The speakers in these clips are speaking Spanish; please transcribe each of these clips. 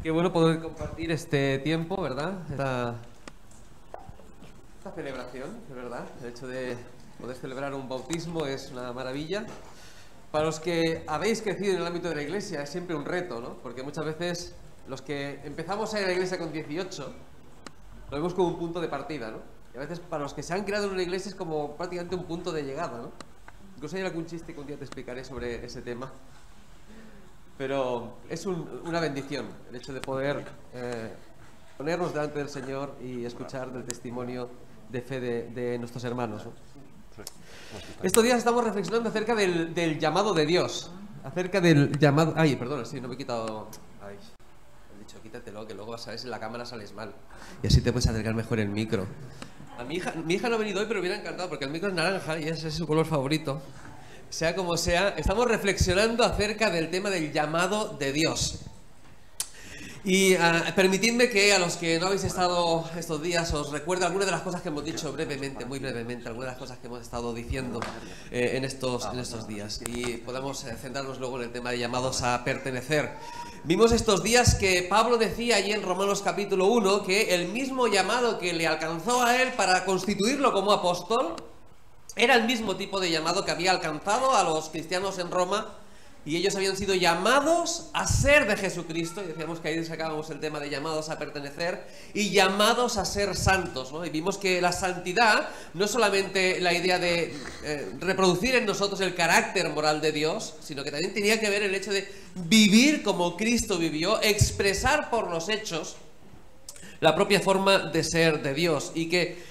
Qué bueno poder compartir este tiempo, ¿verdad? Esta celebración, de verdad. El hecho de poder celebrar un bautismo es una maravilla. Para los que habéis crecido en el ámbito de la iglesia es siempre un reto, ¿no? Porque muchas veces los que empezamos a ir a la iglesia con 18 lo vemos como un punto de partida, ¿no? Y a veces para los que se han creado en una iglesia es como prácticamente un punto de llegada, ¿no? Incluso hay algún chiste que un día te explicaré sobre ese tema. Pero es una bendición el hecho de poder ponernos delante del Señor y escuchar del testimonio de fe de nuestros hermanos, ¿no? Estos días estamos reflexionando acerca del llamado de Dios. Acerca del llamado... Ay, perdona, sí, no me he quitado... Ay, he dicho, quítatelo, que luego vas a ver si en la cámara sales mal. Y así te puedes acercar mejor el micro. Mi hija no ha venido hoy, pero me hubiera encantado, porque el micro es naranja y ese es su color favorito. Sea como sea, estamos reflexionando acerca del tema del llamado de Dios. Y permitidme que a los que no habéis estado estos días os recuerde algunas de las cosas que hemos dicho brevemente, muy brevemente, algunas de las cosas que hemos estado diciendo en estos días. Y podamos centrarnos luego en el tema de llamados a pertenecer. Vimos estos días que Pablo decía allí en Romanos capítulo 1 que el mismo llamado que le alcanzó a él para constituirlo como apóstol era el mismo tipo de llamado que había alcanzado a los cristianos en Roma, y ellos habían sido llamados a ser de Jesucristo, y decíamos que ahí sacábamos el tema de llamados a pertenecer y llamados a ser santos, ¿no? Y vimos que la santidad no es solamente la idea de reproducir en nosotros el carácter moral de Dios, sino que también tenía que ver el hecho de vivir como Cristo vivió, expresar por los hechos la propia forma de ser de Dios, y que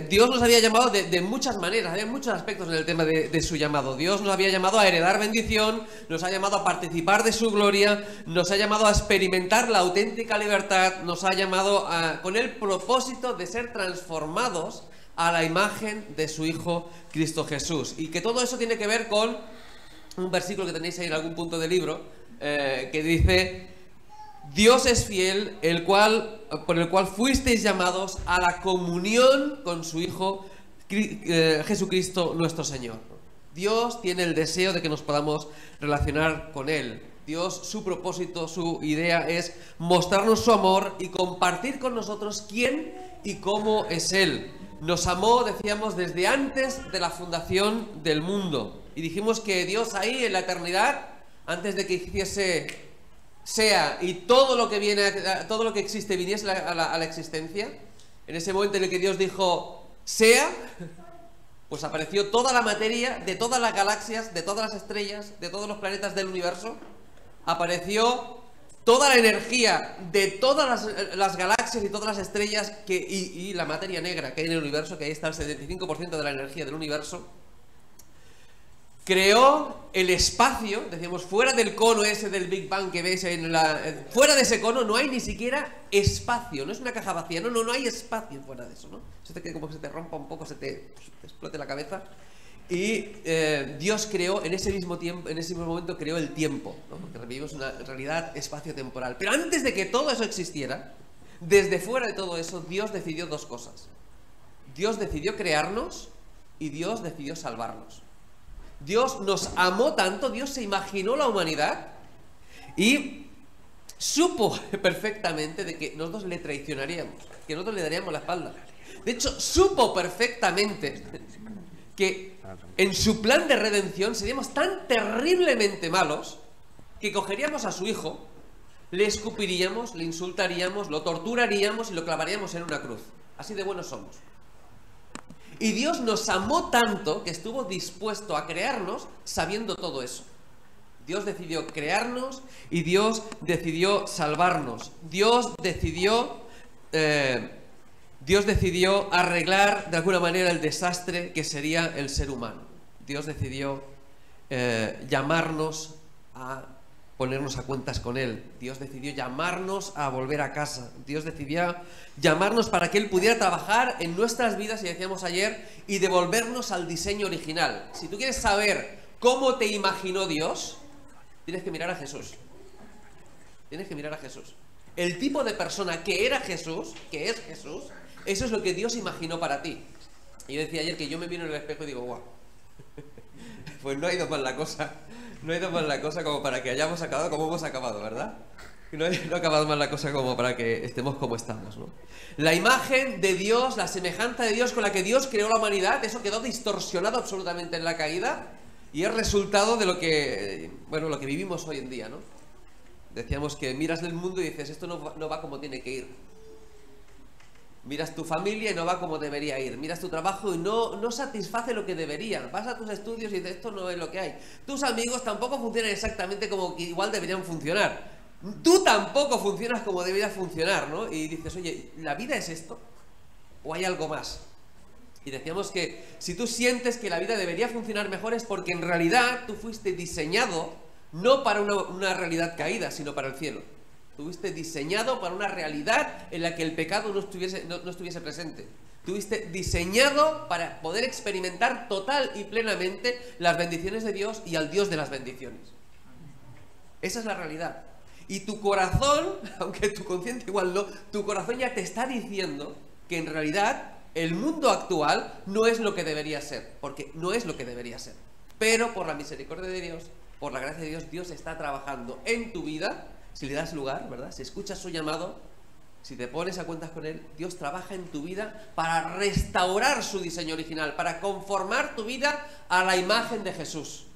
Dios nos había llamado de muchas maneras, había muchos aspectos en el tema de su llamado. Dios nos había llamado a heredar bendición, nos ha llamado a participar de su gloria, nos ha llamado a experimentar la auténtica libertad, nos ha llamado con el propósito de ser transformados a la imagen de su Hijo Cristo Jesús. Y que todo eso tiene que ver con un versículo que tenéis ahí en algún punto del libro, que dice: Dios es fiel, por el cual fuisteis llamados a la comunión con su Hijo Jesucristo nuestro Señor. Dios tiene el deseo de que nos podamos relacionar con Él. Dios, su propósito, su idea es mostrarnos su amor y compartir con nosotros quién y cómo es Él. Nos amó, decíamos, desde antes de la fundación del mundo. Y dijimos que Dios ahí en la eternidad, antes de que hiciese sea y todo lo que viene, todo lo que existe viniese a la existencia, en ese momento en el que Dios dijo sea, pues apareció toda la materia de todas las galaxias, de todas las estrellas, de todos los planetas del universo. Apareció toda la energía de todas las galaxias y todas las estrellas y la materia negra que hay en el universo, que ahí está el 75% de la energía del universo. Creó el espacio, decíamos, fuera del cono ese del Big Bang que veis fuera de ese cono no hay ni siquiera espacio, no es una caja vacía, no hay espacio fuera de eso, ¿no? Como que se te rompa un poco, se te explote la cabeza. Y Dios creó en ese mismo tiempo, en ese mismo momento creó el tiempo, ¿no? Porque vivimos una realidad espacio-temporal. Pero antes de que todo eso existiera, desde fuera de todo eso, Dios decidió dos cosas. Dios decidió crearnos y Dios decidió salvarnos. Dios nos amó tanto, Dios se imaginó la humanidad y supo perfectamente de que nosotros le traicionaríamos, que nosotros le daríamos la espalda. De hecho, supo perfectamente que en su plan de redención seríamos tan terriblemente malos que cogeríamos a su hijo, le escupiríamos, le insultaríamos, lo torturaríamos y lo clavaríamos en una cruz. Así de buenos somos. Y Dios nos amó tanto que estuvo dispuesto a crearnos sabiendo todo eso. Dios decidió crearnos y Dios decidió salvarnos. Dios decidió arreglar de alguna manera el desastre que sería el ser humano. Dios decidió llamarnos a ponernos a cuentas con Él. Dios decidió llamarnos a volver a casa. Dios decidió llamarnos para que Él pudiera trabajar en nuestras vidas, y decíamos ayer, y devolvernos al diseño original. Si tú quieres saber cómo te imaginó Dios, tienes que mirar a Jesús. Tienes que mirar a Jesús. El tipo de persona que era Jesús, que es Jesús, eso es lo que Dios imaginó para ti. Y yo decía ayer que yo me miro en el espejo y digo, guau, pues no ha ido mal la cosa. No ha ido mal la cosa como para que hayamos acabado como hemos acabado, ¿verdad? No ha acabado mal la cosa como para que estemos como estamos, ¿no? La imagen de Dios, la semejanza de Dios con la que Dios creó la humanidad, eso quedó distorsionado absolutamente en la caída y es resultado de lo que, bueno, lo que vivimos hoy en día, ¿no? Decíamos que miras el mundo y dices, esto no va como tiene que ir. Miras tu familia y no va como debería ir. Miras tu trabajo y no satisface lo que debería. Vas a tus estudios y dices, esto no es lo que hay. Tus amigos tampoco funcionan exactamente como que igual deberían funcionar. Tú tampoco funcionas como deberías funcionar, ¿no? Y dices, oye, ¿la vida es esto? ¿O hay algo más? Y decíamos que si tú sientes que la vida debería funcionar mejor es porque en realidad tú fuiste diseñado no para una realidad caída, sino para el cielo. Tuviste diseñado para una realidad en la que el pecado no estuviese presente. Tuviste diseñado para poder experimentar total y plenamente las bendiciones de Dios y al Dios de las bendiciones. Esa es la realidad. Y tu corazón, aunque tu consciente igual no, tu corazón ya te está diciendo que en realidad el mundo actual no es lo que debería ser, porque no es lo que debería ser. Pero por la misericordia de Dios, por la gracia de Dios, Dios está trabajando en tu vida, si le das lugar, ¿verdad? Si escuchas su llamado, si te pones a cuentas con Él, Dios trabaja en tu vida para restaurar su diseño original, para conformar tu vida a la imagen de Jesús,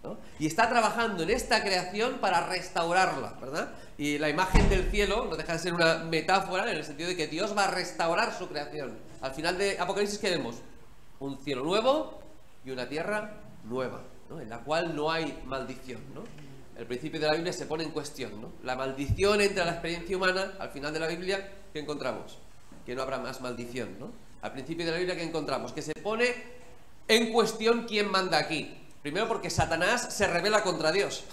¿no? Y está trabajando en esta creación para restaurarla, ¿verdad? Y la imagen del cielo no deja de ser una metáfora en el sentido de que Dios va a restaurar su creación. Al final de Apocalipsis, ¿qué vemos? Un cielo nuevo y una tierra nueva, ¿no? En la cual no hay maldición, ¿no? El principio de la Biblia se pone en cuestión, ¿no? La maldición entra a la experiencia humana. Al final de la Biblia, ¿qué encontramos? Que no habrá más maldición, ¿no? Al principio de la Biblia, ¿qué encontramos? Que se pone en cuestión quién manda aquí. Primero porque Satanás se rebela contra Dios,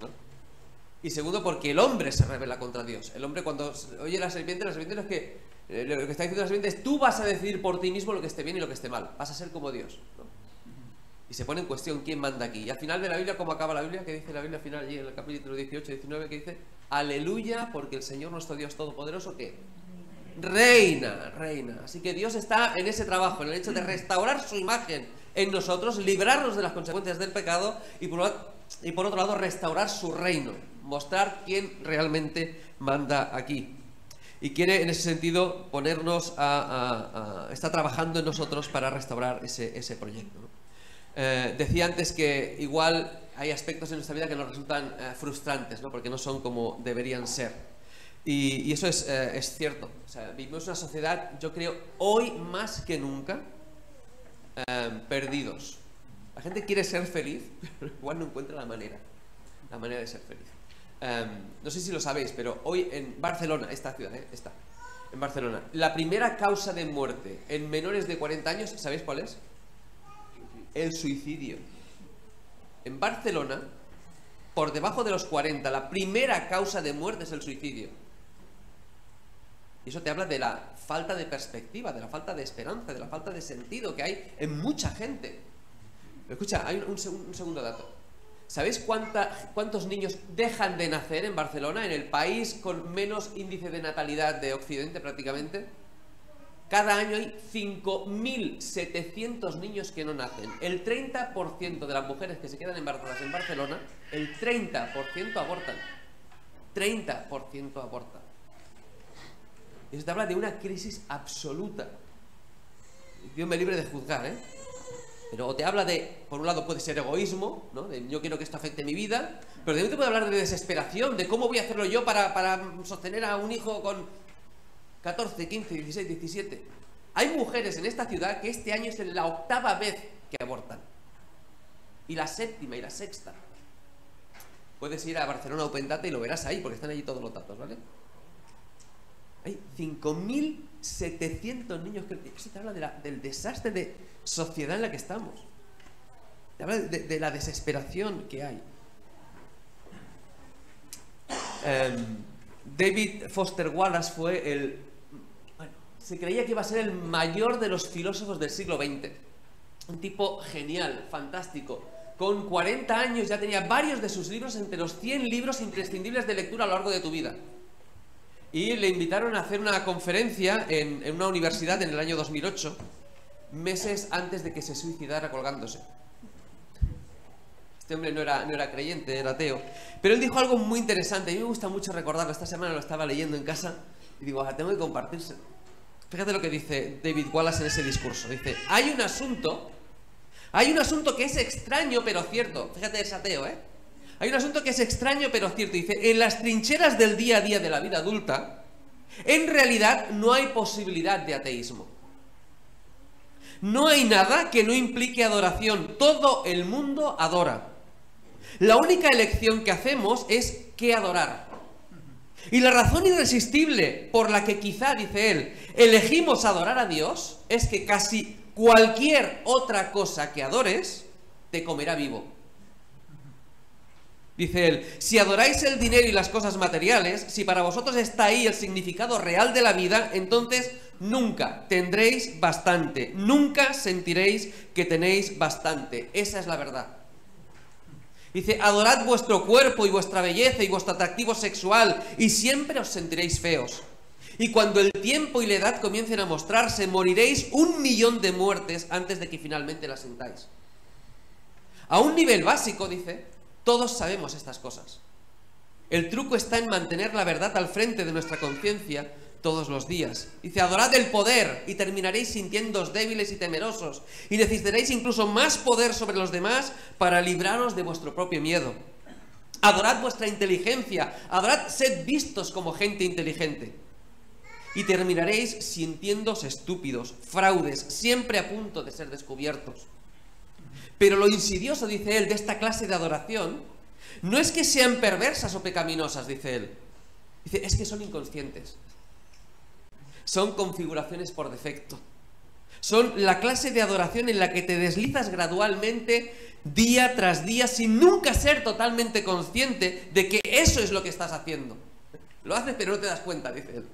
¿no? Y segundo porque el hombre se rebela contra Dios. El hombre cuando oye la serpiente es que lo que está diciendo la serpiente es tú vas a decidir por ti mismo lo que esté bien y lo que esté mal. Vas a ser como Dios, ¿no? Y se pone en cuestión quién manda aquí. Y al final de la Biblia, ¿cómo acaba la Biblia? ¿Qué dice la Biblia al final allí en el capítulo 18, 19? Que dice, aleluya, porque el Señor nuestro Dios Todopoderoso, ¿qué? Reina, reina. Así que Dios está en ese trabajo, en el hecho de restaurar su imagen en nosotros, librarnos de las consecuencias del pecado y por otro lado restaurar su reino, mostrar quién realmente manda aquí. Y quiere en ese sentido ponernos está trabajando en nosotros para restaurar ese proyecto, ¿no? Decía antes que igual hay aspectos en nuestra vida que nos resultan frustrantes, ¿no? Porque no son como deberían ser. Y eso es cierto. O sea, vivimos una sociedad, yo creo, hoy más que nunca, perdidos. La gente quiere ser feliz, pero igual no encuentra la manera de ser feliz. No sé si lo sabéis, pero hoy en Barcelona, esta ciudad, en Barcelona, la primera causa de muerte en menores de 40 años, ¿sabéis cuál es? El suicidio. En Barcelona, por debajo de los 40, la primera causa de muerte es el suicidio. Y eso te habla de la falta de perspectiva, de la falta de esperanza, de la falta de sentido que hay en mucha gente. Escucha, hay un segundo dato. ¿Sabéis cuántos niños dejan de nacer en Barcelona, en el país con menos índice de natalidad de Occidente prácticamente? Cada año hay 5.700 niños que no nacen. El 30% de las mujeres que se quedan embarazadas en Barcelona, el 30% abortan. 30% abortan. Y eso te habla de una crisis absoluta. Dios me libre de juzgar, ¿eh? Pero o te habla de, por un lado puede ser egoísmo, ¿no? De yo quiero que esto afecte mi vida, pero también te puede hablar de desesperación, de cómo voy a hacerlo yo para sostener a un hijo con 14, 15, 16, 17. Hay mujeres en esta ciudad que este año es la 8ª vez que abortan. Y la 7ª y la 6ª. Puedes ir a Barcelona Open Data y lo verás ahí, porque están allí todos los datos, ¿vale? Hay 5.700 niños que... Eso te habla del desastre de sociedad en la que estamos. Te habla de la desesperación que hay. David Foster Wallace fue se creía que iba a ser el mayor de los filósofos del siglo XX. Un tipo genial, fantástico. Con 40 años ya tenía varios de sus libros entre los 100 libros imprescindibles de lectura a lo largo de tu vida. Y le invitaron a hacer una conferencia en una universidad en el año 2008, meses antes de que se suicidara colgándose. Este hombre no era creyente, era ateo. Pero él dijo algo muy interesante. A mí me gusta mucho recordarlo. Esta semana lo estaba leyendo en casa y digo, tengo que compartírselo. Fíjate lo que dice David Wallace en ese discurso. Dice, hay un asunto que es extraño pero cierto. Fíjate, es ateo, ¿eh? Hay un asunto que es extraño pero cierto. Dice, en las trincheras del día a día de la vida adulta, en realidad no hay posibilidad de ateísmo. No hay nada que no implique adoración. Todo el mundo adora. La única elección que hacemos es qué adorar. Y la razón irresistible por la que quizá, dice él, elegimos adorar a Dios es que casi cualquier otra cosa que adores te comerá vivo. Dice él, si adoráis el dinero y las cosas materiales, si para vosotros está ahí el significado real de la vida, entonces nunca tendréis bastante, nunca sentiréis que tenéis bastante. Esa es la verdad. Dice, adorad vuestro cuerpo y vuestra belleza y vuestro atractivo sexual y siempre os sentiréis feos. Y cuando el tiempo y la edad comiencen a mostrarse, moriréis 1.000.000 de muertes antes de que finalmente las sintáis. A un nivel básico, dice, todos sabemos estas cosas. El truco está en mantener la verdad al frente de nuestra conciencia todos los días. Dice, adorad el poder y terminaréis sintiéndoos débiles y temerosos y necesitaréis incluso más poder sobre los demás para libraros de vuestro propio miedo. Adorad vuestra inteligencia, adorad, sed vistos como gente inteligente y terminaréis sintiéndoos estúpidos, fraudes, siempre a punto de ser descubiertos. Pero lo insidioso, dice él, de esta clase de adoración no es que sean perversas o pecaminosas, dice él. Dice, es que son inconscientes. Son configuraciones por defecto. Son la clase de adoración en la que te deslizas gradualmente día tras día sin nunca ser totalmente consciente de que eso es lo que estás haciendo. Lo haces pero no te das cuenta, dice él.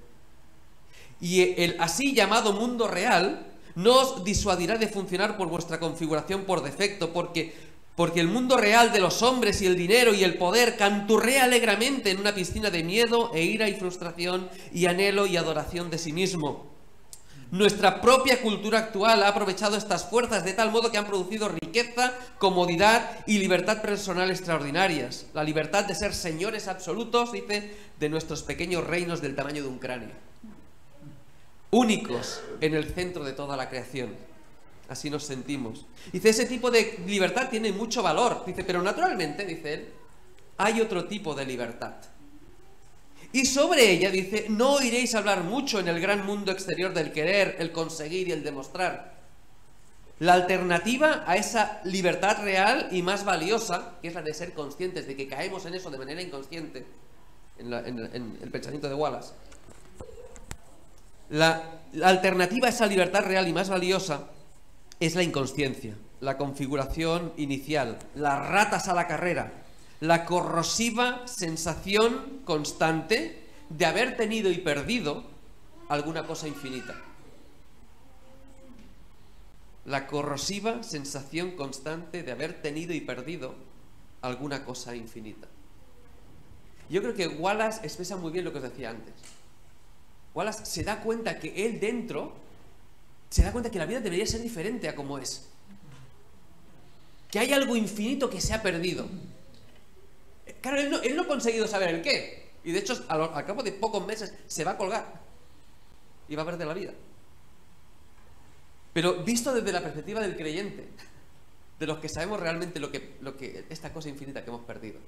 Y el así llamado mundo real no os disuadirá de funcionar por vuestra configuración por defecto, porque el mundo real de los hombres y el dinero y el poder canturrea alegremente en una piscina de miedo e ira y frustración y anhelo y adoración de sí mismo. Nuestra propia cultura actual ha aprovechado estas fuerzas de tal modo que han producido riqueza, comodidad y libertad personal extraordinarias. La libertad de ser señores absolutos, dice, de nuestros pequeños reinos del tamaño de un cráneo. Únicos en el centro de toda la creación. Así nos sentimos. Dice, ese tipo de libertad tiene mucho valor. Dice, pero naturalmente, dice él, hay otro tipo de libertad. Y sobre ella, dice, no oiréis hablar mucho en el gran mundo exterior del querer, el conseguir y el demostrar. La alternativa a esa libertad real y más valiosa, que es la de ser conscientes de que caemos en eso de manera inconsciente, en el pensamiento de Wallace, la alternativa a esa libertad real y más valiosa es la inconsciencia, la configuración inicial, las ratas a la carrera, la corrosiva sensación constante de haber tenido y perdido alguna cosa infinita. La corrosiva sensación constante de haber tenido y perdido alguna cosa infinita. Yo creo que Wallace expresa muy bien lo que os decía antes. Wallace se da cuenta que él dentro se da cuenta que la vida debería ser diferente a como es. Que hay algo infinito que se ha perdido. Claro, él no ha conseguido saber el qué. Y de hecho, al cabo de pocos meses se va a colgar. Y va a perder la vida. Pero visto desde la perspectiva del creyente, de los que sabemos realmente lo que esta cosa infinita que hemos perdido,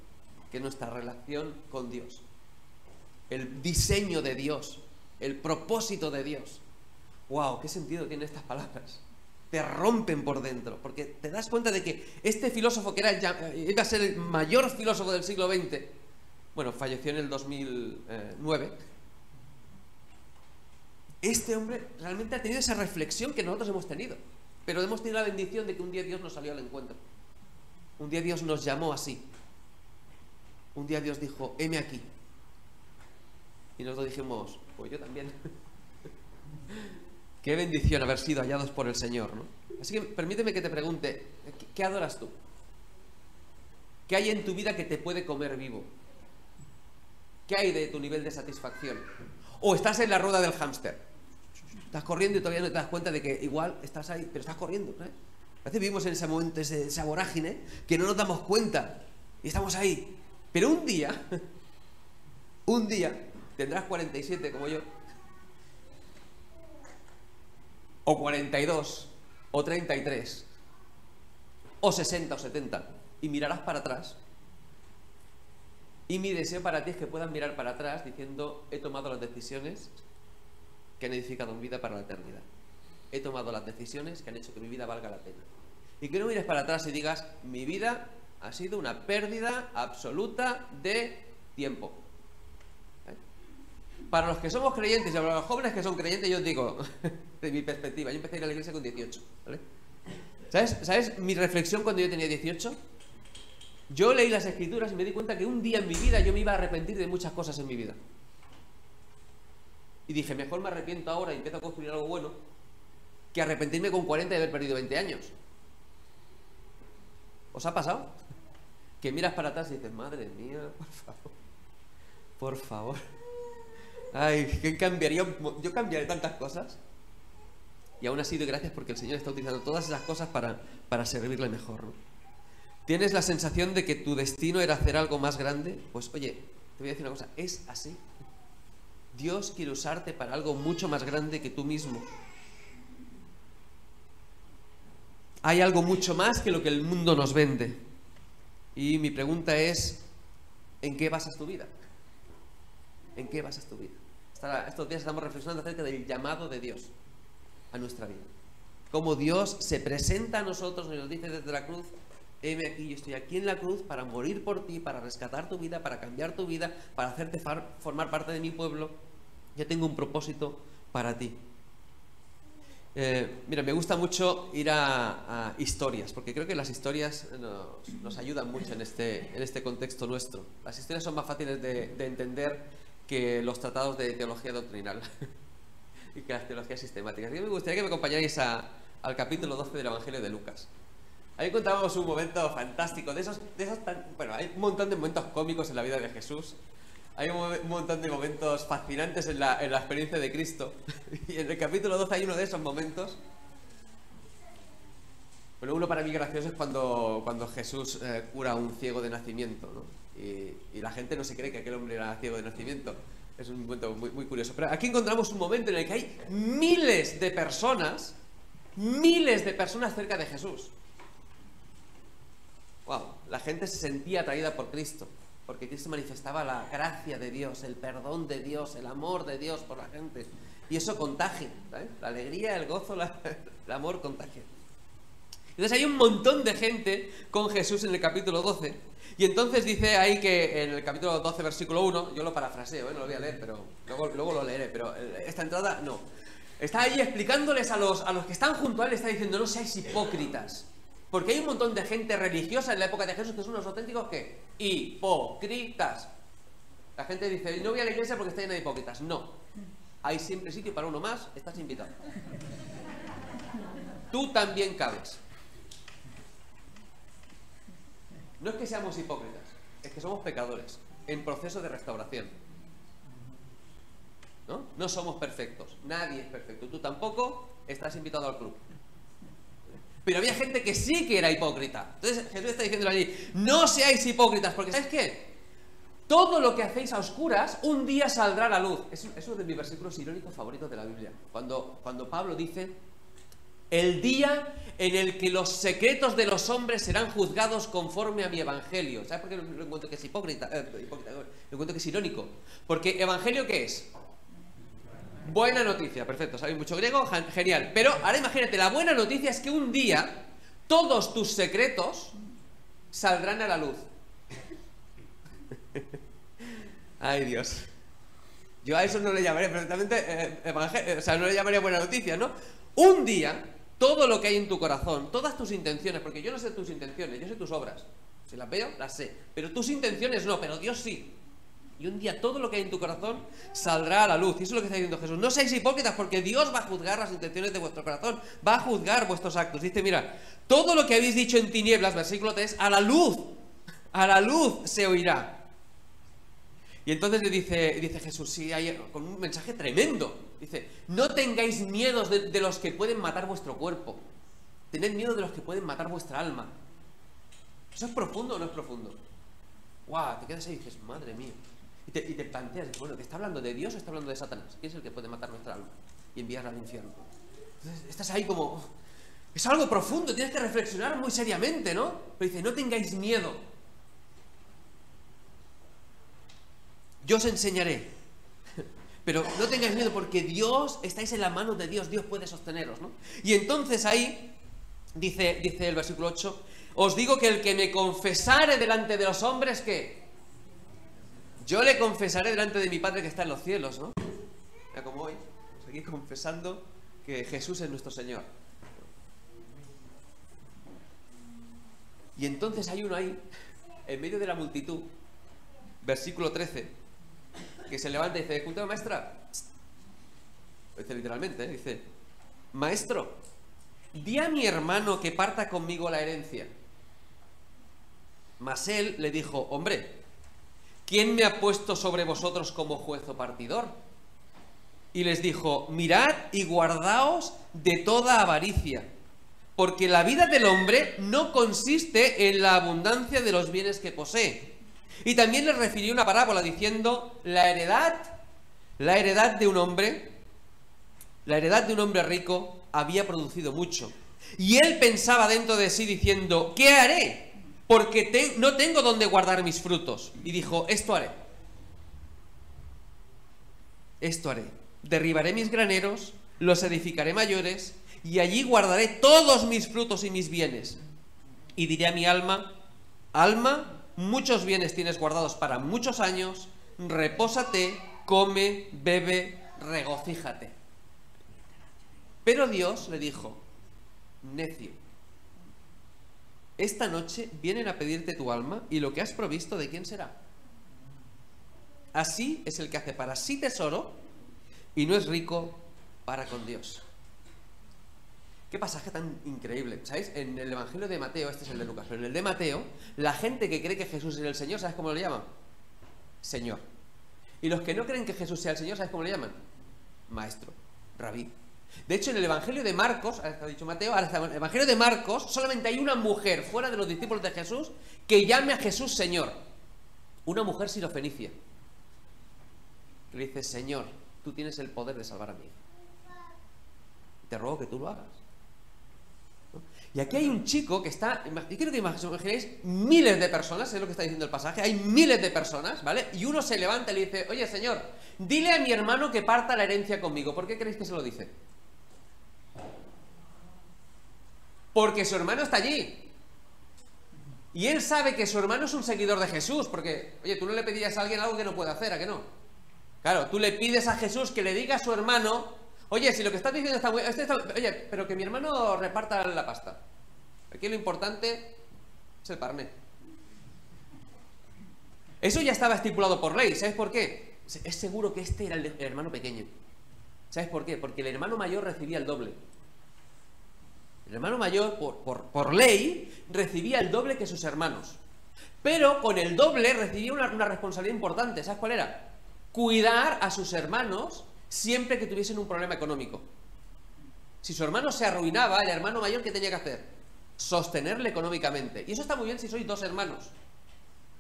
que es nuestra relación con Dios, el diseño de Dios, el propósito de Dios. ¡Wow! ¿Qué sentido tienen estas palabras? Te rompen por dentro, porque te das cuenta de que este filósofo que iba a ser el mayor filósofo del siglo XX, bueno, falleció en el 2009, este hombre realmente ha tenido esa reflexión que nosotros hemos tenido, pero hemos tenido la bendición de que un día Dios nos salió al encuentro. Un día Dios nos llamó así. Un día Dios dijo, heme aquí. Y nosotros dijimos, pues yo también. Qué bendición haber sido hallados por el Señor, ¿no? Así que permíteme que te pregunte, ¿qué adoras tú? ¿Qué hay en tu vida que te puede comer vivo? ¿Qué hay de tu nivel de satisfacción? ¿O estás en la rueda del hámster? Estás corriendo y todavía no te das cuenta de que igual estás ahí, pero estás corriendo, ¿no? A veces vivimos en ese momento, esa vorágine, que no nos damos cuenta y estamos ahí. Pero un día tendrás 47 como yo, o 42, o 33, o 60 o 70, y mirarás para atrás. Y mi deseo para ti es que puedas mirar para atrás diciendo: he tomado las decisiones que han edificado mi vida para la eternidad. He tomado las decisiones que han hecho que mi vida valga la pena. Y que no mires para atrás y digas: mi vida ha sido una pérdida absoluta de tiempo. Para los que somos creyentes y para los jóvenes que son creyentes, yo os digo, de mi perspectiva, yo empecé a ir a la iglesia con 18, ¿vale? ¿Sabes mi reflexión cuando yo tenía 18? Yo leí las escrituras y me di cuenta que un día en mi vida yo me iba a arrepentir de muchas cosas en mi vida. Y dije: mejor me arrepiento ahora y empiezo a construir algo bueno, que arrepentirme con 40 y haber perdido 20 años. ¿Os ha pasado? Que miras para atrás y dices: madre mía, por favor. Ay, ¿qué cambiaría? Yo cambiaré tantas cosas. Y aún así doy gracias porque el Señor está utilizando todas esas cosas para servirle mejor, ¿no? ¿Tienes la sensación de que tu destino era hacer algo más grande? Pues oye, te voy a decir una cosa, es así. Dios quiere usarte para algo mucho más grande que tú mismo. Hay algo mucho más que lo que el mundo nos vende. Y mi pregunta es: ¿en qué basas tu vida? ¿En qué basas tu vida? Estos días estamos reflexionando acerca del llamado de Dios a nuestra vida. Cómo Dios se presenta a nosotros y nos dice desde la cruz: heme aquí, yo estoy aquí en la cruz para morir por ti, para rescatar tu vida, para cambiar tu vida, para hacerte formar parte de mi pueblo. Yo tengo un propósito para ti. Mira, me gusta mucho ir a historias, porque creo que las historias nos ayudan mucho en este contexto nuestro. Las historias son más fáciles de entender que los tratados de teología doctrinal y que las teologías sistemáticas. Y me gustaría que me acompañarais al capítulo 12 del Evangelio de Lucas. Ahí encontramos un momento fantástico, bueno, hay un montón de momentos cómicos en la vida de Jesús. Hay un montón de momentos fascinantes en la experiencia de Cristo. Y en el capítulo 12 hay uno de esos momentos. Bueno, uno para mí gracioso es cuando Jesús cura a un ciego de nacimiento, ¿no? Y la gente no se cree que aquel hombre era ciego de nacimiento. Es un momento muy, muy curioso. Pero aquí encontramos un momento en el que hay miles de personas cerca de Jesús. Wow, la gente se sentía atraída por Cristo, porque Cristo manifestaba la gracia de Dios, el perdón de Dios, el amor de Dios por la gente. Y eso contagia, ¿sabes? La alegría, el gozo, el amor contagia. Entonces hay un montón de gente con Jesús en el capítulo 12. Y entonces dice ahí que en el capítulo 12, versículo 1, yo lo parafraseo, no lo voy a leer, pero luego lo leeré, pero esta entrada no. Está ahí explicándoles a los que están junto a él, está diciendo: no seáis hipócritas. Porque hay un montón de gente religiosa en la época de Jesús que son unos auténticos, ¿qué? Hipócritas. La gente dice: no voy a la iglesia porque está llena de hipócritas. No. Hay siempre sitio para uno más, estás invitado. Tú también cabes. No es que seamos hipócritas, es que somos pecadores en proceso de restauración. ¿No? No somos perfectos, nadie es perfecto. Tú tampoco, estás invitado al club. Pero había gente que sí que era hipócrita. Entonces Jesús está diciendo allí: no seáis hipócritas, porque ¿sabes qué? Todo lo que hacéis a oscuras, un día saldrá a la luz. Es uno de mis versículos irónicos favoritos de la Biblia. Cuando Pablo dice: el día en el que los secretos de los hombres serán juzgados conforme a mi evangelio. ¿Sabes por qué lo encuentro que es hipócrita? Lo encuentro que es irónico. Porque ¿evangelio qué es? Buena noticia, perfecto, sabéis mucho griego, genial. Pero ahora imagínate, la buena noticia es que un día todos tus secretos saldrán a la luz. Ay, Dios. Yo a eso no le llamaré perfectamente evangelio, o sea, no le llamaría buena noticia, ¿no? Un día, todo lo que hay en tu corazón, todas tus intenciones, porque yo no sé tus intenciones, yo sé tus obras. Si las veo, las sé. Pero tus intenciones no, pero Dios sí. Y un día todo lo que hay en tu corazón saldrá a la luz. Y eso es lo que está diciendo Jesús. No seáis hipócritas, porque Dios va a juzgar las intenciones de vuestro corazón. Va a juzgar vuestros actos. Dice: mira, todo lo que habéis dicho en tinieblas, versículo 3, a la luz se oirá. Y entonces le dice Jesús, sí, con un mensaje tremendo. Dice: no tengáis miedos de los que pueden matar vuestro cuerpo. Tened miedo de los que pueden matar vuestra alma. ¿Eso es profundo o no es profundo? ¡Guau! Te quedas ahí y dices, madre mía. Y te planteas, bueno, ¿te está hablando de Dios o está hablando de Satanás? ¿Quién es el que puede matar nuestra alma y enviarla al infierno? Entonces estás ahí como... Es algo profundo, tienes que reflexionar muy seriamente, ¿no? Pero dice, no tengáis miedo. Yo os enseñaré. Pero no tengáis miedo porque Dios, estáis en la mano de Dios, Dios puede sosteneros, ¿no? Y entonces ahí, dice el versículo 8, os digo que el que me confesare delante de los hombres, ¿qué? Yo le confesaré delante de mi Padre que está en los cielos, ¿no? Mira como hoy, seguir confesando que Jesús es nuestro Señor. Y entonces hay uno ahí, en medio de la multitud, versículo 13, que se levanta y dice, escucha, maestra. Dice literalmente, dice, maestro, di a mi hermano que parta conmigo la herencia. Mas él le dijo, hombre, ¿quién me ha puesto sobre vosotros como juez o partidor? Y les dijo, mirad y guardaos de toda avaricia, porque la vida del hombre no consiste en la abundancia de los bienes que posee. Y también les refirió una parábola diciendo, la heredad de un hombre rico había producido mucho. Y él pensaba dentro de sí diciendo, ¿qué haré? Porque no tengo donde guardar mis frutos. Y dijo, esto haré. Derribaré mis graneros, los edificaré mayores, y allí guardaré todos mis frutos y mis bienes. Y diré a mi alma, alma, muchos bienes tienes guardados para muchos años, repósate, come, bebe, regocíjate. Pero Dios le dijo, necio, esta noche vienen a pedirte tu alma, y lo que has provisto, ¿de quién será? Así es el que hace para sí tesoro y no es rico para con Dios. Qué pasaje tan increíble, ¿sabéis? En el Evangelio de Mateo, este es el de Lucas, pero en el de Mateo, la gente que cree que Jesús es el Señor, ¿sabes cómo lo llaman? Señor. Y los que no creen que Jesús sea el Señor, ¿sabes cómo lo llaman? Maestro, rabí. De hecho, en el Evangelio de Marcos, ahora ha dicho Mateo, ahora está en el Evangelio de Marcos, solamente hay una mujer fuera de los discípulos de Jesús que llame a Jesús Señor. Una mujer sirofenicia. Que le dice, Señor, tú tienes el poder de salvar a mí. Te ruego que tú lo hagas. ¿No? Y aquí hay un chico que está, yo quiero que os imaginéis miles de personas, es lo que está diciendo el pasaje, hay miles de personas, ¿vale? Y uno se levanta y le dice, oye, Señor, dile a mi hermano que parta la herencia conmigo. ¿Por qué creéis que se lo dice? Porque su hermano está allí. Y él sabe que su hermano es un seguidor de Jesús, porque, oye, tú no le pedirías a alguien algo que no puede hacer, ¿a que no? Claro, tú le pides a Jesús que le diga a su hermano, oye, si lo que estás diciendo está muy... oye, pero que mi hermano reparta la pasta. Aquí lo importante es el parné. Eso ya estaba estipulado por ley, ¿sabes por qué? Es seguro que este era el hermano pequeño. ¿Sabes por qué? Porque el hermano mayor recibía el doble. El hermano mayor, por ley, recibía el doble que sus hermanos. Pero con el doble recibía una responsabilidad importante. ¿Sabes cuál era? Cuidar a sus hermanos siempre que tuviesen un problema económico. Si su hermano se arruinaba, el hermano mayor, ¿qué tenía que hacer? Sostenerle económicamente. Y eso está muy bien si sois dos hermanos.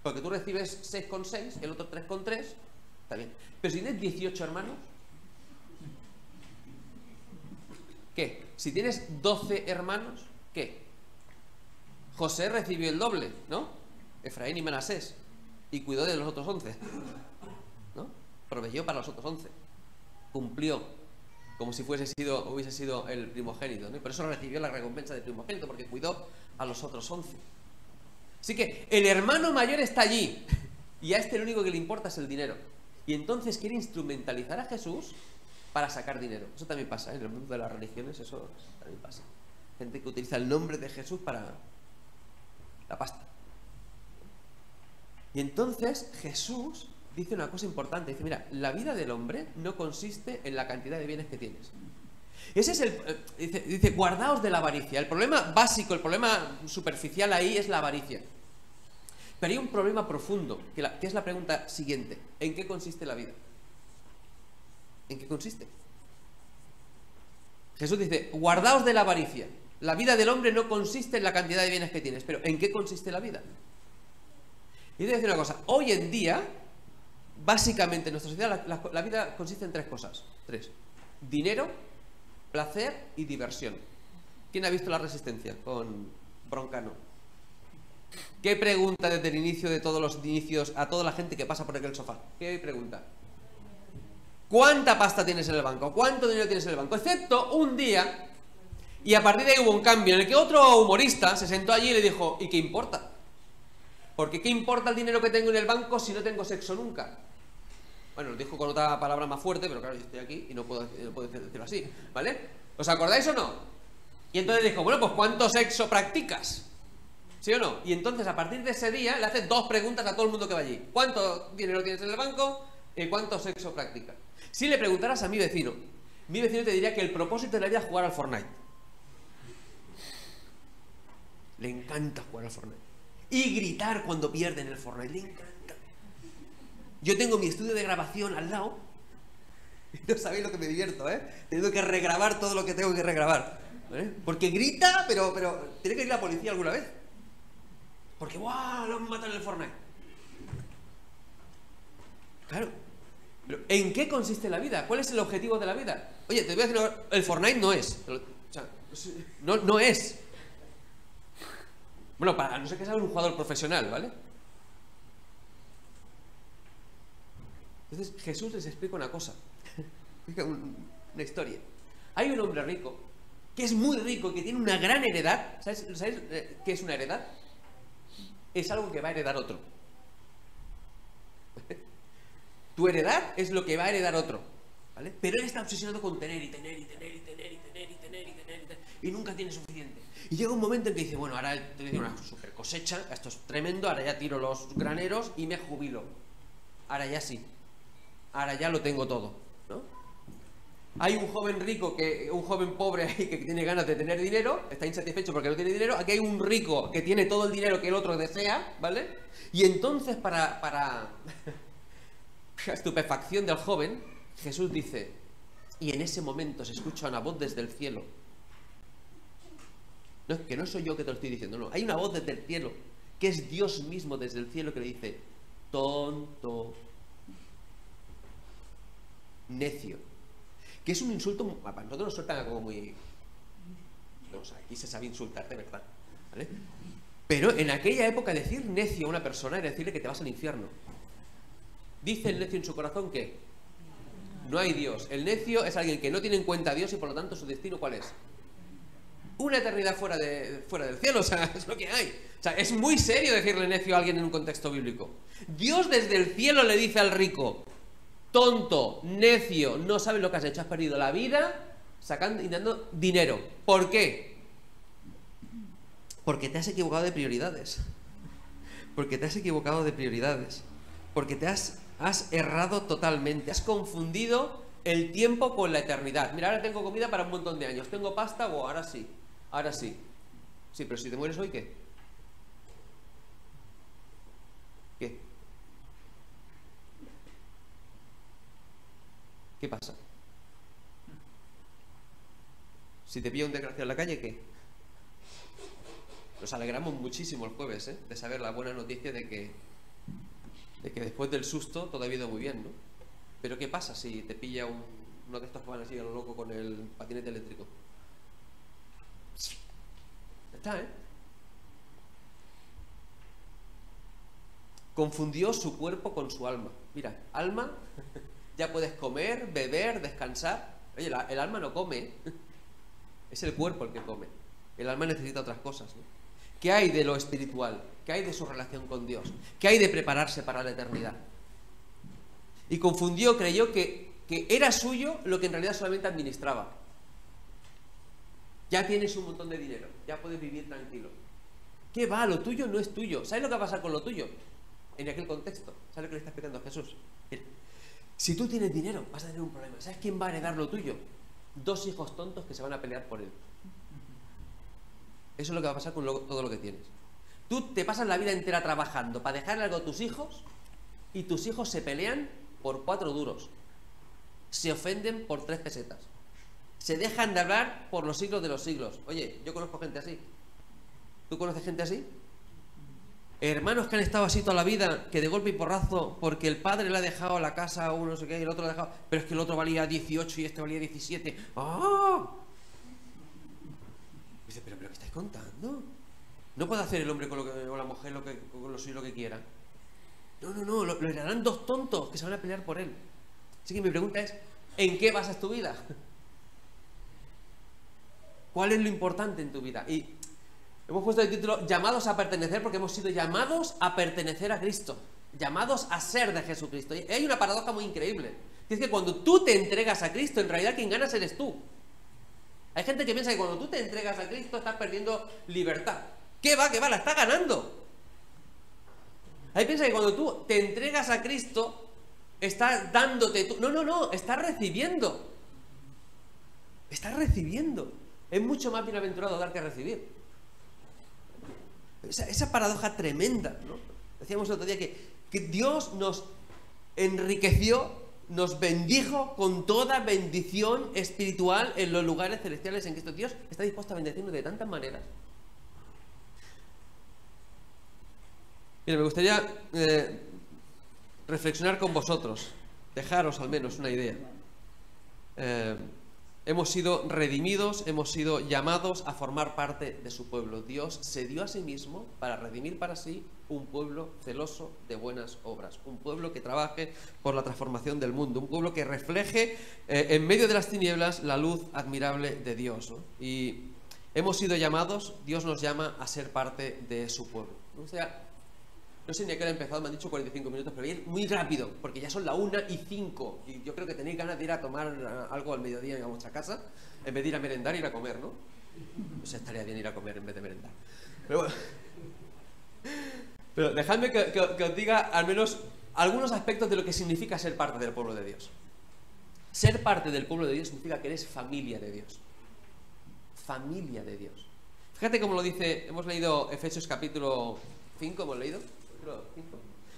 Porque tú recibes 6,6, el otro 3,3, está bien. Pero si tienes 18 hermanos, ¿qué? Si tienes 12 hermanos, ¿qué? José recibió el doble, ¿no? Efraín y Manasés. Y cuidó de los otros 11. ¿No? Proveyó para los otros 11. Cumplió como si hubiese sido el primogénito, ¿no? Y por eso recibió la recompensa de primogénito, porque cuidó a los otros 11. Así que el hermano mayor está allí, y a este lo único que le importa es el dinero. Y entonces quiere instrumentalizar a Jesús para sacar dinero. Eso también pasa, ¿eh? En el mundo de las religiones eso también pasa. Gente que utiliza el nombre de Jesús para la pasta. Y entonces Jesús dice una cosa importante, dice, mira, la vida del hombre no consiste en la cantidad de bienes que tienes. Ese es dice, guardaos de la avaricia. El problema básico, el problema superficial ahí es la avaricia. Pero hay un problema profundo, que es la pregunta siguiente. ¿En qué consiste la vida? ¿En qué consiste? Jesús dice, guardaos de la avaricia. La vida del hombre no consiste en la cantidad de bienes que tienes, pero ¿en qué consiste la vida? Y te voy a decir una cosa, hoy en día, básicamente en nuestra sociedad la vida consiste en tres cosas. Tres. Dinero, placer y diversión. ¿Quién ha visto La Resistencia con Broncano? ¿Qué pregunta desde el inicio de todos los inicios a toda la gente que pasa por aquel sofá? ¿Qué pregunta? ¿Cuánta pasta tienes en el banco? ¿Cuánto dinero tienes en el banco? Excepto un día, y a partir de ahí hubo un cambio en el que otro humorista se sentó allí y le dijo, ¿y qué importa? Porque ¿qué importa el dinero que tengo en el banco si no tengo sexo nunca? Bueno, lo dijo con otra palabra más fuerte, pero claro, yo estoy aquí y no puedo decirlo así, ¿vale? ¿Os acordáis o no? Y entonces dijo, bueno, pues ¿cuánto sexo practicas? ¿Sí o no? Y entonces a partir de ese día le hace dos preguntas a todo el mundo que va allí. ¿Cuánto dinero tienes en el banco? ¿Y cuánto sexo practicas? Si le preguntaras a mi vecino te diría que el propósito de la vida es jugar al Fortnite. Le encanta jugar al Fortnite. Y gritar cuando pierden el Fortnite. Le encanta. Yo tengo mi estudio de grabación al lado. Y no sabéis lo que me divierto, ¿eh? Tengo que regrabar todo lo que tengo que regrabar, ¿vale? Porque grita, pero tiene que ir la policía alguna vez. Porque ¡guau! Lo han matado en el Fortnite. Claro. Pero ¿en qué consiste la vida? ¿Cuál es el objetivo de la vida? Oye, te voy a decir, el Fortnite no es. O sea, no es. Bueno, para no sé que sea un jugador profesional, ¿vale? Entonces Jesús les explica una cosa. Una historia. Hay un hombre rico, que es muy rico, que tiene una gran heredad. ¿Sabéis qué es una heredad? Es algo que va a heredar otro. Tu heredad es lo que va a heredar otro, ¿vale? Pero él está obsesionado con tener y tener y tener y tener y tener y tener y tener y nunca tiene suficiente. Y llega un momento en que dice, bueno, ahora te voy a decir una super cosecha, esto es tremendo, ahora ya tiro los graneros y me jubilo. Ahora ya sí. Ahora ya lo tengo todo, ¿no? Hay un joven rico, un joven pobre ahí que tiene ganas de tener dinero, está insatisfecho porque no tiene dinero. Aquí hay un rico que tiene todo el dinero que el otro desea, ¿vale? Y entonces para estupefacción del joven, Jesús dice, y en ese momento se escucha una voz desde el cielo. No, que no soy yo que te lo estoy diciendo, no. Hay una voz desde el cielo, que es Dios mismo desde el cielo, que le dice, tonto, necio. Que es un insulto, para nosotros nos sueltan como muy... No, o sea, aquí se sabe insultar de verdad, ¿vale? Pero en aquella época decir necio a una persona era decirle que te vas al infierno. Dice el necio en su corazón que no hay Dios. El necio es alguien que no tiene en cuenta a Dios y por lo tanto su destino, ¿cuál es? Una eternidad fuera del cielo, o sea, es lo que hay. O sea, es muy serio decirle necio a alguien en un contexto bíblico. Dios desde el cielo le dice al rico, tonto, necio, no sabes lo que has hecho, has perdido la vida sacando y dando dinero. ¿Por qué? Porque te has equivocado de prioridades. Porque te has equivocado de prioridades. Porque te has errado totalmente. Has confundido el tiempo con la eternidad. Mira, ahora tengo comida para un montón de años. Tengo pasta, ahora sí. Ahora sí. Sí, pero si te mueres hoy, ¿qué? ¿Qué? ¿Qué pasa? Si te pilla un desgraciado en la calle, ¿qué? Nos alegramos muchísimo el jueves, de saber la buena noticia de que después del susto todo ha ido muy bien, ¿no? Pero ¿qué pasa si te pilla uno de estos que van así a lo loco con el patinete eléctrico? Está, Confundió su cuerpo con su alma. Mira, alma, ya puedes comer, beber, descansar. Oye, el alma no come, es el cuerpo el que come. El alma necesita otras cosas, ¿no? ¿Qué hay de lo espiritual? ¿Qué hay de su relación con Dios? ¿Qué hay de prepararse para la eternidad? Y confundió, creyó que era suyo lo que en realidad solamente administraba. Ya tienes un montón de dinero, ya puedes vivir tranquilo. ¿Qué va? Lo tuyo no es tuyo. ¿Sabes lo que va a pasar con lo tuyo? En aquel contexto. ¿Sabes lo que le está explicando Jesús? Mira, si tú tienes dinero, vas a tener un problema. ¿Sabes quién va a heredar lo tuyo? 2 hijos tontos que se van a pelear por él. Eso es lo que va a pasar con todo lo que tienes. Tú te pasas la vida entera trabajando para dejarle algo a tus hijos y tus hijos se pelean por 4 duros. Se ofenden por 3 pesetas. Se dejan de hablar por los siglos de los siglos. Oye, yo conozco gente así. ¿Tú conoces gente así? Hermanos que han estado así toda la vida, que de golpe y porrazo, porque el padre le ha dejado la casa a uno, no sé qué, y el otro le ha dejado, pero es que el otro valía 18 y este valía 17. ¡Ah! Dice, pero ¿qué estáis contando? No puede hacer el hombre con o la mujer con lo suyo lo que quiera. No, lo heredarán dos tontos que se van a pelear por él. Así que mi pregunta es, ¿en qué basas tu vida? ¿Cuál es lo importante en tu vida? Y hemos puesto el título llamados a pertenecer porque hemos sido llamados a pertenecer a Cristo, llamados a ser de Jesucristo. Y hay una paradoja muy increíble, que es que cuando tú te entregas a Cristo, en realidad quien ganas eres tú. Hay gente que piensa que cuando tú te entregas a Cristo estás perdiendo libertad. ¿Qué va? La estás ganando. Hay piensa que cuando tú te entregas a Cristo estás dándote tú. No, estás recibiendo. Estás recibiendo. Es mucho más bienaventurado dar que recibir. Esa paradoja tremenda, ¿no? Decíamos el otro día que Dios nos enriqueció, nos bendijo con toda bendición espiritual en los lugares celestiales en Cristo. Dios está dispuesto a bendecirnos de tantas maneras. Mira, me gustaría reflexionar con vosotros, dejaros al menos una idea. Hemos sido redimidos, hemos sido llamados a formar parte de su pueblo. Dios se dio a sí mismo para redimir para sí un pueblo celoso de buenas obras, un pueblo que trabaje por la transformación del mundo, un pueblo que refleje en medio de las tinieblas la luz admirable de Dios, ¿no? Y hemos sido llamados, Dios nos llama a ser parte de su pueblo. O sea, no sé ni a qué hora he empezado, me han dicho 45 minutos, pero voy a ir muy rápido, porque ya son la 1:05, y yo creo que tenéis ganas de ir a tomar algo al mediodía en vuestra casa, en vez de ir a merendar, ir a comer, ¿no? Pues estaría bien ir a comer en vez de merendar. Pero bueno, pero dejadme que os diga al menos algunos aspectos de lo que significa ser parte del pueblo de Dios. Ser parte del pueblo de Dios significa que eres familia de Dios. Familia de Dios. Fíjate cómo lo dice, hemos leído Efesios capítulo 5, hemos leído.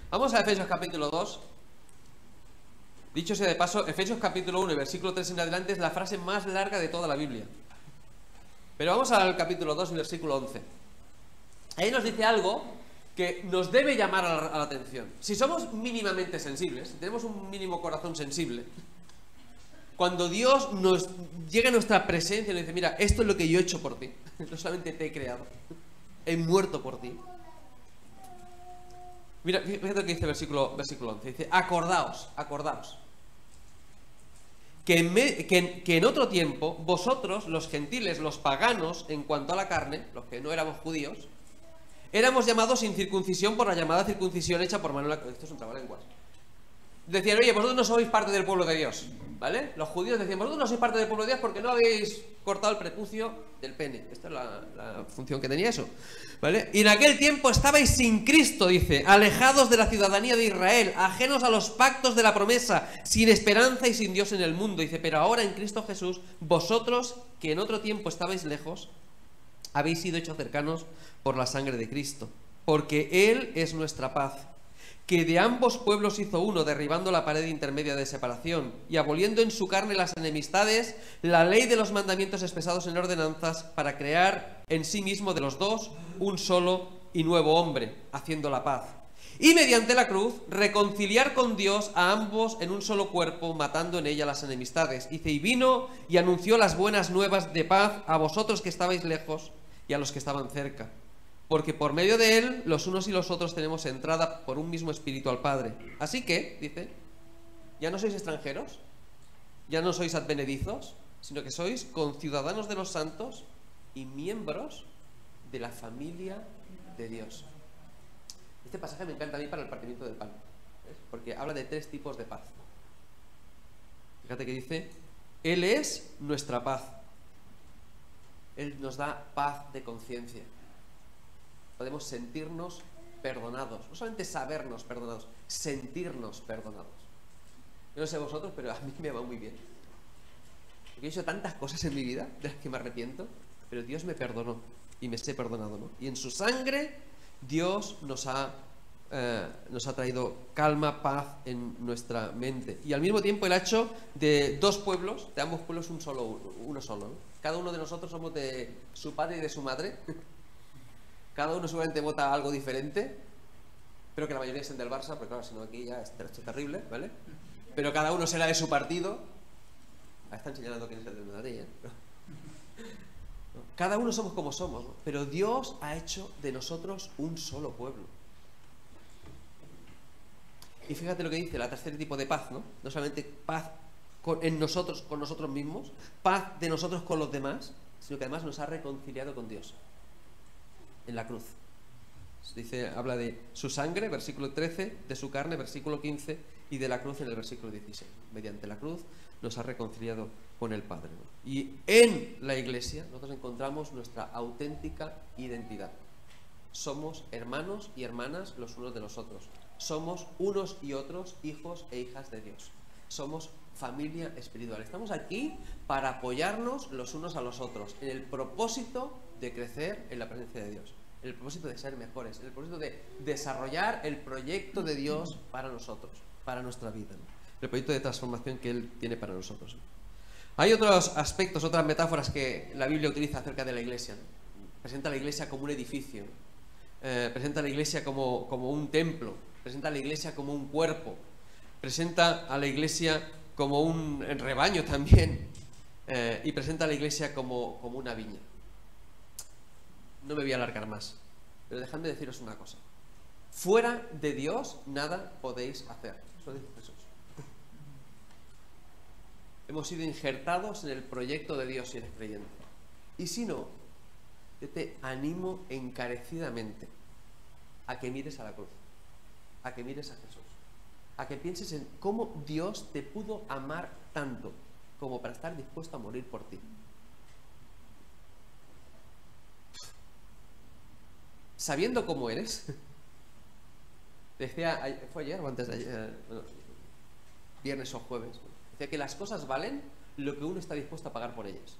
Vamos a Efesios capítulo 2. Dicho sea de paso, Efesios capítulo 1 y versículo 3 en adelante es la frase más larga de toda la Biblia. Pero vamos al capítulo 2 y versículo 11. Ahí nos dice algo que nos debe llamar a la atención. Si somos mínimamente sensibles, si tenemos un mínimo corazón sensible, cuando Dios nos llega a nuestra presencia y nos dice, mira, esto es lo que yo he hecho por ti, no solamente te he creado, he muerto por ti. Mira, fíjate lo que dice el versículo 11. Dice, acordaos que en otro tiempo vosotros, los gentiles, los paganos, en cuanto a la carne, los que no éramos judíos, éramos llamados sin circuncisión por la llamada circuncisión hecha por mano. Esto es un trabalenguas. Decían, oye, vosotros no sois parte del pueblo de Dios, ¿vale? Los judíos decían, vosotros no sois parte del pueblo de Dios porque no habéis cortado el prepucio del pene. Esta es la función que tenía eso, ¿vale? Y en aquel tiempo estabais sin Cristo, dice, alejados de la ciudadanía de Israel, ajenos a los pactos de la promesa, sin esperanza y sin Dios en el mundo. Dice, pero ahora en Cristo Jesús, vosotros que en otro tiempo estabais lejos, habéis sido hechos cercanos por la sangre de Cristo, porque Él es nuestra paz, que de ambos pueblos hizo uno, derribando la pared intermedia de separación y aboliendo en su carne las enemistades, la ley de los mandamientos expresados en ordenanzas, para crear en sí mismo de los dos un solo y nuevo hombre, haciendo la paz. Y mediante la cruz, reconciliar con Dios a ambos en un solo cuerpo, matando en ella las enemistades. Dice, y vino y anunció las buenas nuevas de paz a vosotros que estabais lejos y a los que estaban cerca. Porque por medio de él, los unos y los otros tenemos entrada por un mismo espíritu al Padre. Así que, dice, ya no sois extranjeros, ya no sois advenedizos, sino que sois conciudadanos de los santos y miembros de la familia de Dios. Este pasaje me encanta a mí para el partimiento del pan, ¿ves? Porque habla de 3 tipos de paz. Fíjate que dice, Él es nuestra paz. Él nos da paz de conciencia. Podemos sentirnos perdonados, no solamente sabernos perdonados, sentirnos perdonados. Yo no sé vosotros, pero a mí me va muy bien. Porque he hecho tantas cosas en mi vida de las que me arrepiento, pero Dios me perdonó y me sé perdonado, ¿no? Y en su sangre Dios nos ha nos ha traído calma, paz en nuestra mente. Y al mismo tiempo Él ha hecho de dos pueblos, de ambos pueblos uno solo, ¿no? Cada uno de nosotros somos de su padre y de su madre. Cada uno seguramente vota algo diferente. Espero que la mayoría sean del Barça, porque claro, si no aquí ya es terrible, ¿vale? Pero cada uno será de su partido. Ahí están señalando quién es el del Madrid, ¿eh? Cada uno somos como somos, ¿no? Pero Dios ha hecho de nosotros un solo pueblo. Y fíjate lo que dice, la tercer tipo de paz, ¿no? No solamente paz en nosotros, con nosotros mismos, paz de nosotros con los demás, sino que además nos ha reconciliado con Dios en la cruz. Dice, habla de su sangre, versículo 13, de su carne, versículo 15, y de la cruz en el versículo 16. Mediante la cruz nos ha reconciliado con el Padre, ¿no? Y en la Iglesia nosotros encontramos nuestra auténtica identidad. Somos hermanos y hermanas los unos de los otros. Somos unos y otros hijos e hijas de Dios. Somos familia espiritual. Estamos aquí para apoyarnos los unos a los otros en el propósito de crecer en la presencia de Dios, en el propósito de ser mejores, en el propósito de desarrollar el proyecto de Dios para nosotros, para nuestra vida, ¿no? El proyecto de transformación que Él tiene para nosotros, ¿no? Hay otros aspectos, otras metáforas que la Biblia utiliza acerca de la Iglesia, ¿no? Presenta a la Iglesia como un edificio, ¿no? Presenta a la Iglesia como un templo, presenta a la Iglesia como un cuerpo, presenta a la Iglesia como un rebaño también, y presenta a la Iglesia como una viña. No me voy a alargar más, pero dejadme deciros una cosa. Fuera de Dios nada podéis hacer. Eso dice Jesús. Hemos sido injertados en el proyecto de Dios si eres creyente. Y si no, yo te animo encarecidamente a que mires a la cruz, a que mires a Jesús, a que pienses en cómo Dios te pudo amar tanto como para estar dispuesto a morir por ti. Sabiendo cómo eres, decía, fue ayer o antes de ayer, bueno, viernes o jueves, decía que las cosas valen lo que uno está dispuesto a pagar por ellas.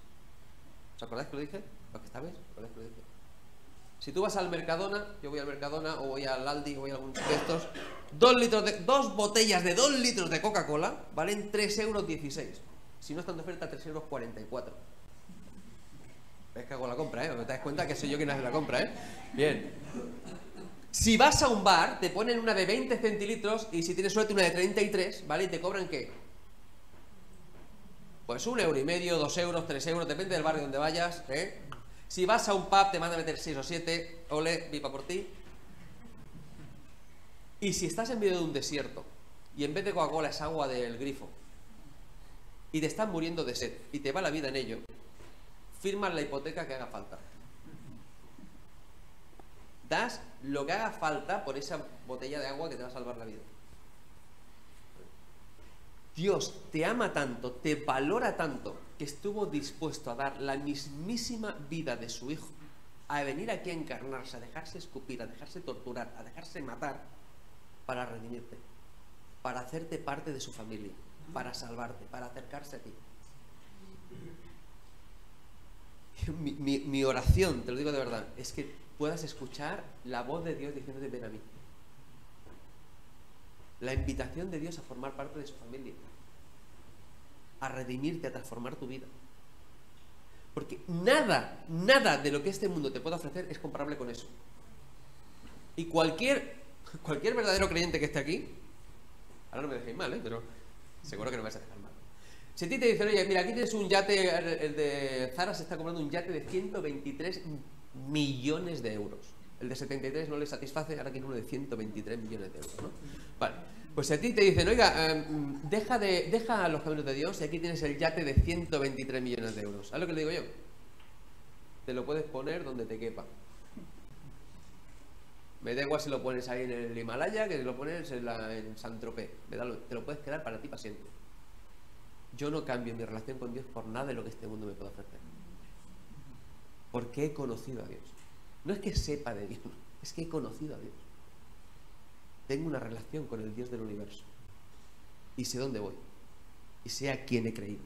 ¿Os acordáis que lo dije? ¿Lo que estabais? ¿Os acordáis que lo dije? Si tú vas al Mercadona, yo voy al Mercadona o voy al Aldi o voy a algún de estos, dos botellas de 2 litros de Coca-Cola valen 3,16 €. Si no están de oferta, 3,44 €. Es que hago la compra, ¿eh? Te das cuenta que soy yo quien hace la compra, ¿eh? Bien. Si vas a un bar, te ponen una de 20 centilitros y si tienes suerte una de 33, ¿vale? Y te cobran ¿qué? Pues 1,5 €, 2 €, 3 €, depende del barrio donde vayas, ¿eh? Si vas a un pub te van a meter 6 o 7, ole, viva por ti. Y si estás en medio de un desierto y en vez de Coca-Cola es agua del grifo y te estás muriendo de sed y te va la vida en ello, firmas la hipoteca que haga falta. Das lo que haga falta por esa botella de agua que te va a salvar la vida. Dios te ama tanto, te valora tanto, que estuvo dispuesto a dar la mismísima vida de su Hijo, a venir aquí a encarnarse, a dejarse escupir, a dejarse torturar, a dejarse matar, para redimirte, para hacerte parte de su familia, para salvarte, para acercarse a ti. Mi oración, te lo digo de verdad, es que puedas escuchar la voz de Dios diciéndote ven a mí. La invitación de Dios a formar parte de su familia, a redimirte, a transformar tu vida. Porque nada de lo que este mundo te pueda ofrecer es comparable con eso. Y cualquier verdadero creyente que esté aquí, ahora no me dejéis mal, pero seguro que no me vais a dejar mal. Si a ti te dicen, oye, mira, aquí tienes un yate, el de Zara se está comprando un yate de 123 millones de euros. El de 73 no le satisface, ahora quiere uno de 123 millones de euros, ¿no? Vale, pues si a ti te dicen, oiga, deja los caminos de Dios y aquí tienes el yate de 123 millones de euros. ¿Sabes lo que le digo yo? Te lo puedes poner donde te quepa. Me da igual si lo pones ahí en el Himalaya que si lo pones en Saint-Tropez. Te lo puedes quedar para ti para siempre. Yo no cambio mi relación con Dios por nada de lo que este mundo me puede ofrecer. Porque he conocido a Dios. No es que sepa de Dios, es que he conocido a Dios. Tengo una relación con el Dios del universo. Y sé dónde voy. Y sé a quién he creído.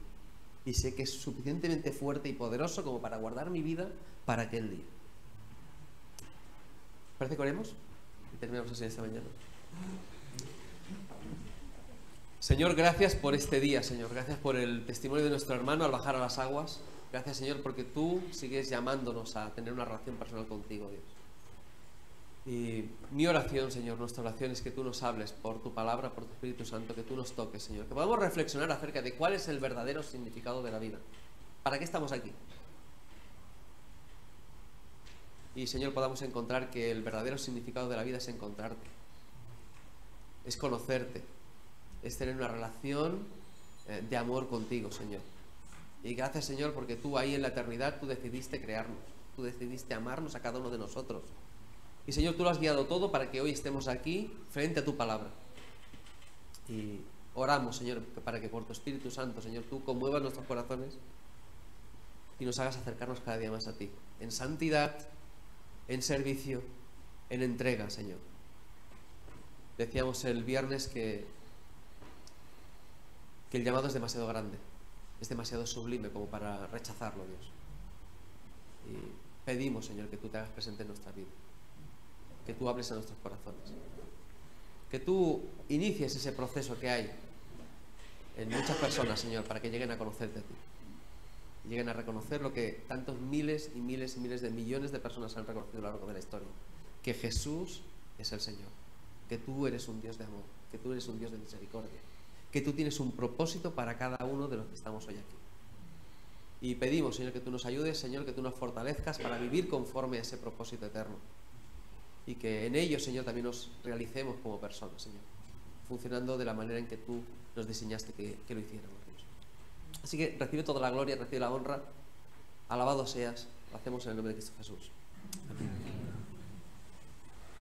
Y sé que es suficientemente fuerte y poderoso como para guardar mi vida para aquel día. ¿Parece que oremos? Y terminamos así esta mañana. Señor, gracias por este día, Señor. Gracias por el testimonio de nuestro hermano al bajar a las aguas. Gracias, Señor, porque tú sigues llamándonos a tener una relación personal contigo, Dios. Y mi oración, Señor, nuestra oración es que tú nos hables por tu palabra, por tu Espíritu Santo, que tú nos toques, Señor. Que podamos reflexionar acerca de cuál es el verdadero significado de la vida. ¿Para qué estamos aquí? Y, Señor, podamos encontrar que el verdadero significado de la vida es encontrarte. Es conocerte. Es tener una relación de amor contigo, Señor. Y gracias, Señor, porque tú ahí en la eternidad, tú decidiste crearnos. Tú decidiste amarnos a cada uno de nosotros. Y, Señor, tú lo has guiado todo para que hoy estemos aquí frente a tu palabra. Y oramos, Señor, para que por tu Espíritu Santo, Señor, tú conmuevas nuestros corazones y nos hagas acercarnos cada día más a ti. En santidad, en servicio, en entrega, Señor. Decíamos el viernes que el llamado es demasiado grande, es demasiado sublime como para rechazarlo, Dios. Y pedimos, Señor, que tú te hagas presente en nuestra vida, que tú hables a nuestros corazones, que tú inicies ese proceso que hay en muchas personas, Señor, para que lleguen a conocerte a ti, y lleguen a reconocer lo que tantos miles y miles y miles de millones de personas han reconocido a lo largo de la historia, que Jesús es el Señor, que tú eres un Dios de amor, que tú eres un Dios de misericordia, que tú tienes un propósito para cada uno de los que estamos hoy aquí. Y pedimos, Señor, que tú nos ayudes, Señor, que tú nos fortalezcas para vivir conforme a ese propósito eterno. Y que en ello, Señor, también nos realicemos como personas, Señor, funcionando de la manera en que tú nos diseñaste que lo hiciéramos, Dios. Así que recibe toda la gloria, recibe la honra. Alabado seas. Lo hacemos en el nombre de Cristo Jesús. Amén.